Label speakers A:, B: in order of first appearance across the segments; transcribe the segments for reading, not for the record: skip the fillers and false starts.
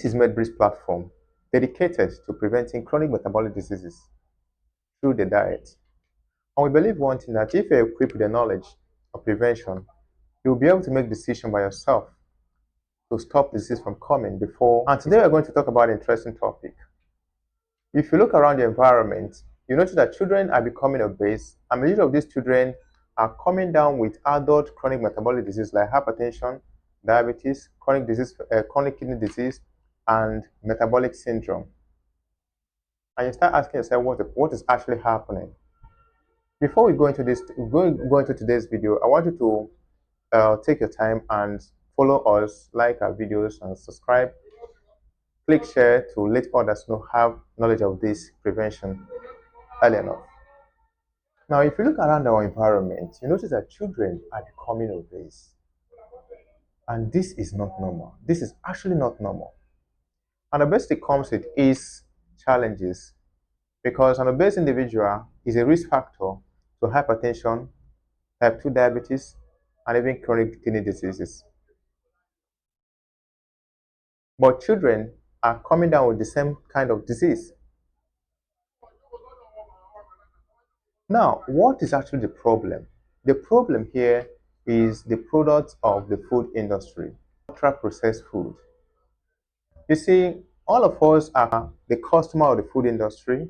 A: This is MedBridge platform dedicated to preventing chronic metabolic diseases through the diet. And we believe one thing, that if you're equipped with the knowledge of prevention, you'll be able to make decisions by yourself to stop disease from coming before. And today we're going to talk about an interesting topic. If you look around the environment, you notice that children are becoming obese, and many of these children are coming down with adult chronic metabolic disease like hypertension, diabetes, chronic kidney disease, and metabolic syndrome. And you start asking yourself what is actually happening. Before we go into today's video, I want you to take your time and follow us, like our videos, and subscribe. Click share to let others have knowledge of this prevention early enough. Now, if you look around our environment, you notice that children are becoming obese. And this is not normal. This is actually not normal. And the best it comes with is challenges, because an obese individual is a risk factor to hypertension, type 2 diabetes, and even chronic kidney diseases. But children are coming down with the same kind of disease. Now, what is actually the problem? The problem here is the products of the food industry, ultra-processed food. You see, all of us are the customer of the food industry.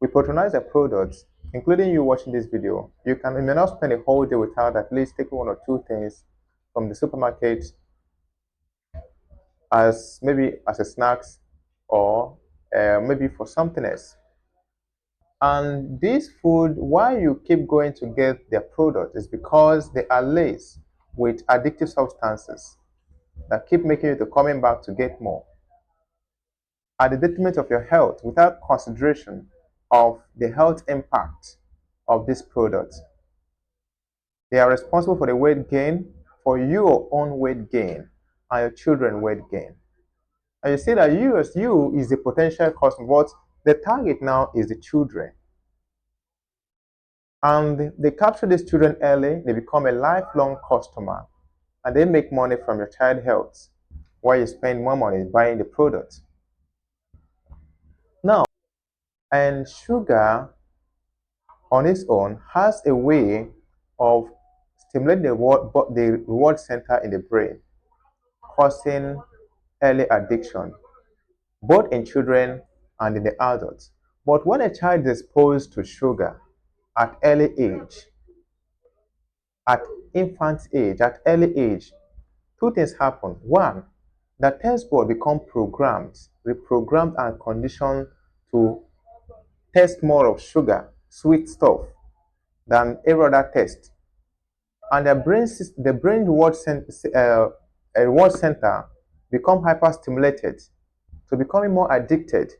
A: We patronize their products, including you watching this video. You may not spend a whole day without at least taking one or two things from the supermarket as maybe as a snacks or maybe for something else. And this food, why you keep going to get their product, is because they are laced with addictive substances that keep making you to coming back to get more, at the detriment of your health, without consideration of the health impact of this product. They are responsible for the weight gain, for your own weight gain, and your children's weight gain. And you see that you is the potential customer, but the target now is the children. And they capture these children early, they become a lifelong customer, and they make money from your child health while you spend more money buying the product. Now, and sugar on its own has a way of stimulating the reward center in the brain, causing early addiction, both in children and in the adults. But when a child is exposed to sugar at early age, at infant age, at early age, two things happen. One, the taste bud become reprogrammed and conditioned to taste more of sugar, sweet stuff, than every other taste. And the brain reward center become hyperstimulated to becoming more addicted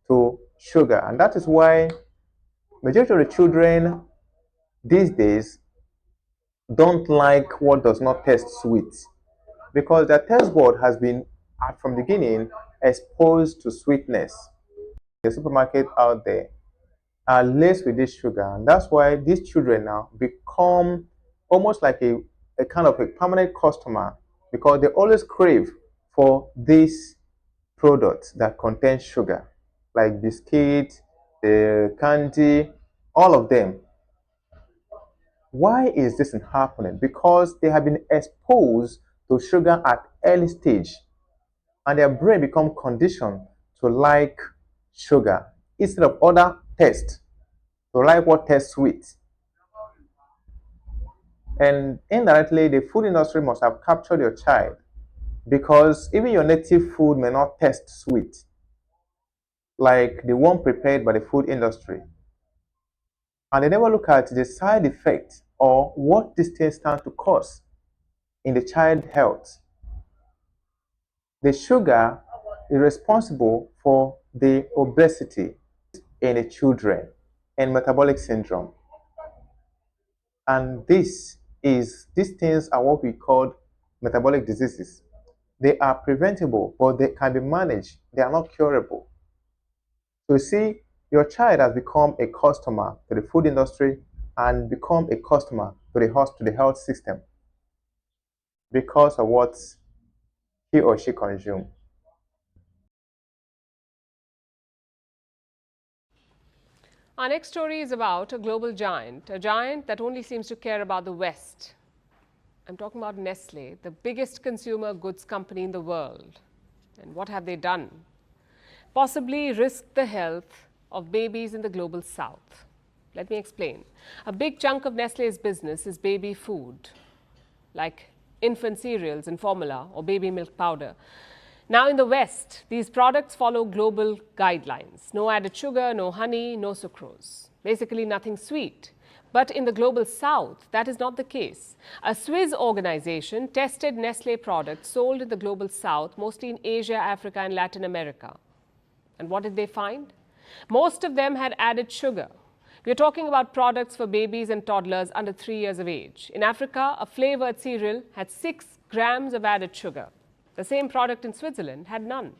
A: to sugar. And that is why majority of the children these days don't like what does not taste sweet, because their taste bud has been from the beginning exposed to sweetness. The supermarket out there are laced with this sugar, and that's why these children now become almost like a kind of a permanent customer, because they always crave for these products that contain sugar, like biscuit, the candy, all of them. Why is this happening? Because they have been exposed to sugar at early stage, and their brain become conditioned to like sugar instead of other taste, to like what tastes sweet. And indirectly, the food industry must have captured your child, because even your native food may not taste sweet like the one prepared by the food industry. And they never look at the side effects or what these things stand to cause in the child health. The sugar is responsible for the obesity in the children and metabolic syndrome. And these things are what we call metabolic diseases. They are preventable, but they can be managed. They are not curable. So you see, your child has become a customer to the food industry and become a customer to the health system because of what he or she consumes.
B: Our next story is about a global giant, a giant that only seems to care about the West. I'm talking about Nestle, the biggest consumer goods company in the world. And what have they done? Possibly risk the health of babies in the global south. Let me explain. A big chunk of Nestle's business is baby food, like infant cereals and formula or baby milk powder. Now, in the West, these products follow global guidelines: no added sugar, no honey, no sucrose. Basically, nothing sweet. But in the global south, that is not the case. A Swiss organization tested Nestle products sold in the global south, mostly in Asia, Africa, and Latin America. And what did they find? Most of them had added sugar. We're talking about products for babies and toddlers under 3 years of age. In Africa, a flavored cereal had 6 grams of added sugar. The same product in Switzerland had none.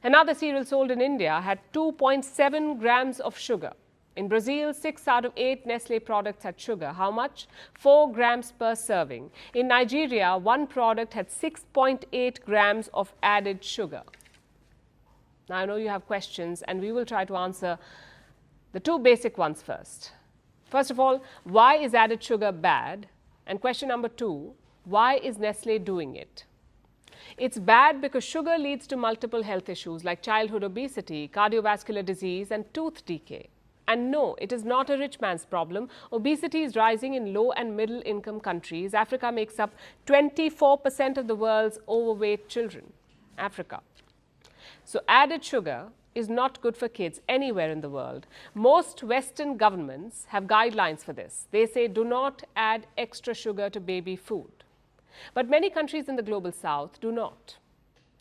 B: Another cereal sold in India had 2.7 grams of sugar. In Brazil, 6 out of 8 Nestle products had sugar. How much? 4 grams per serving. In Nigeria, one product had 6.8 grams of added sugar. Now, I know you have questions, and we will try to answer the two basic ones first. First of all, why is added sugar bad? And question number 2, why is Nestle doing it? It's bad because sugar leads to multiple health issues like childhood obesity, cardiovascular disease, and tooth decay. And no, it is not a rich man's problem. Obesity is rising in low and middle income countries. Africa makes up 24% of the world's overweight children. Africa. So added sugar is not good for kids anywhere in the world. Most Western governments have guidelines for this. They say do not add extra sugar to baby food. But many countries in the global south do not,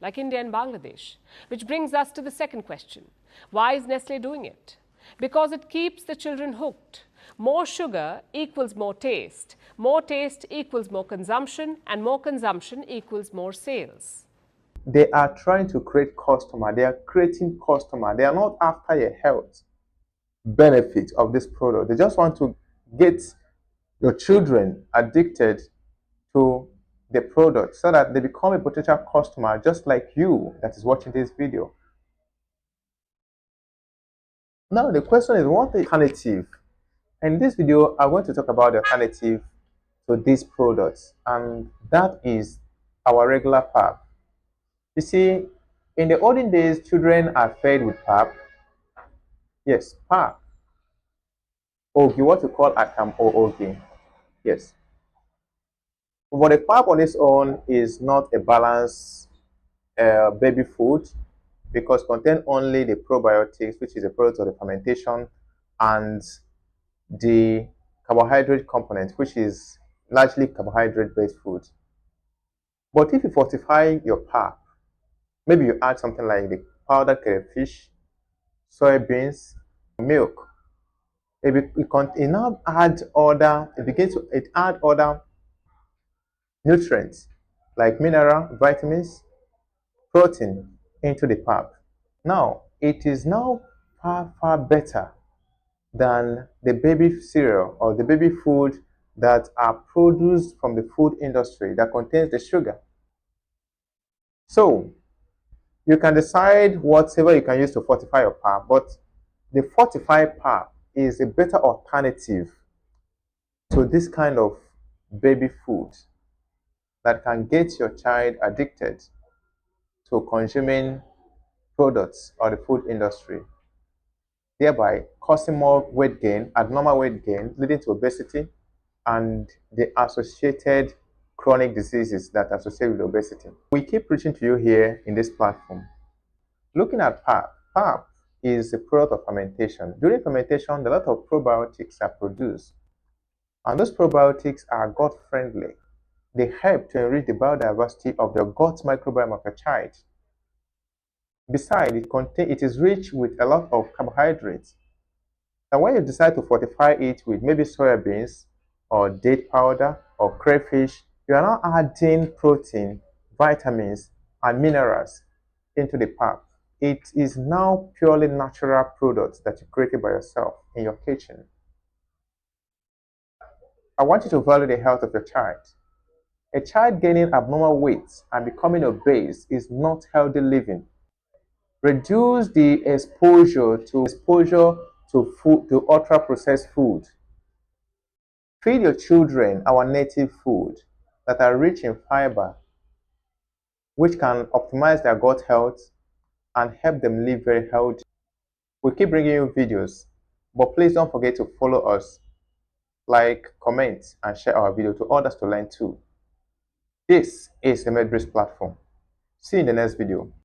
B: like India and Bangladesh. Which brings us to the second question. Why is Nestle doing it? Because it keeps the children hooked. More sugar equals more taste equals more consumption, and more consumption equals more sales.
A: They are trying to create customer. They are creating customer. They are not after a health benefit of this product. They just want to get your children addicted to the product so that they become a potential customer just like you that is watching this video. Now the question is, what alternative? In this video, I'm going to talk about the alternative to these products, and that is our regular pap. You see, in the olden days, children are fed with pap. Yes, pap. Ogi, what we call atam or ogi. Yes. But the pap on its own is not a balanced baby food because it contains only the probiotics, which is a product of the fermentation, and the carbohydrate component, which is largely carbohydrate-based food. But if you fortify your pap, maybe you add something like the powdered crayfish, soybeans, milk. It now add other. It add other nutrients like mineral, vitamins, protein into the pap. Now it is now far better than the baby cereal or the baby food that are produced from the food industry that contains the sugar. So you can decide whatever you can use to fortify your pap, but the fortified pap is a better alternative to this kind of baby food that can get your child addicted to consuming products or the food industry, thereby causing more weight gain, abnormal weight gain, leading to obesity and the associated chronic diseases that are associated with obesity. We keep preaching to you here in this platform. Looking at pap, pap is a product of fermentation. During fermentation, a lot of probiotics are produced, and those probiotics are gut-friendly. They help to enrich the biodiversity of the gut microbiome of a child. Besides, it is rich with a lot of carbohydrates. Now, when you decide to fortify it with maybe soybeans or date powder or crayfish, you are now adding protein, vitamins, and minerals into the pap. It is now purely natural products that you created by yourself in your kitchen. I want you to value the health of your child. A child gaining abnormal weight and becoming obese is not healthy living. Reduce the exposure to ultra-processed food. Feed your children our native food that are rich in fiber, which can optimize their gut health and help them live very healthy. We keep bringing you videos, but please don't forget to follow us, like, comment, and share our video to others to learn too. This is the MedBrace platform. See you in the next video.